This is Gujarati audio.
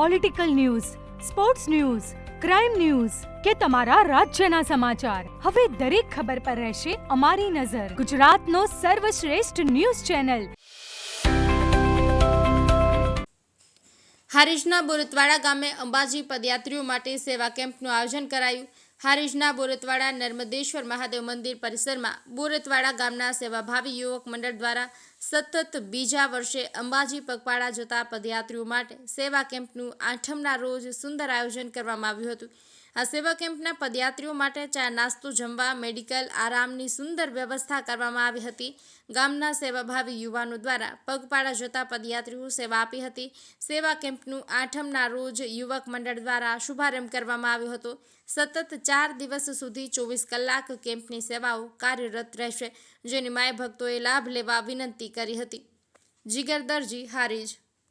Political news, sports news, crime news કે તમારા રાજ્યના સમાચાર, હવે દરેક ખબર પર રહેશે અમારી નજર. ગુજરાતનો સર્વશ્રેષ્ઠ ન્યૂઝ ચેનલ. હારીજના બોરતવાડા ગામે અંબાજી પદયાત્રીઓ માટે સેવા કેમ્પનું આયોજન કરાયું. હારીજના બોરતવાડા નર્મદેશ્વર મહાદેવ મંદિર પરિસરમાં બોરતવાડા ગામના સેવાભાવી યુવક મંડળ દ્વારા સતત બીજા વર્ષે અંબાજી પગપાળા જતા પદયાત્રીઓ માટે સેવા કેમ્પનું 8મના રોજ સુંદર આયોજન કરવામાં આવ્યું હતું. આ સેવા કેમ્પના પદયાત્રીઓ માટે ચા નાસ્તો, જમવા, મેડિકલ, આરામની સુંદર વ્યવસ્થા કરવામાં આવી હતી. ગામના સેવાભાવી યુવાનો દ્વારા પગપાળા જતા પદયાત્રીઓ સેવા આપી હતી. સેવા કેમ્પનું 8મના રોજ યુવક મંડળ દ્વારા શુભારંભ કરવામાં આવ્યો હતો. સતત 4 દિવસ સુધી 24 કલાક કેમ્પની સેવાઓ કાર્યરત રહેશે, જેની માય ભક્તોએ લાભ લેવા વિનંતી કરી હતી. જીગર દરજી, હારીજ.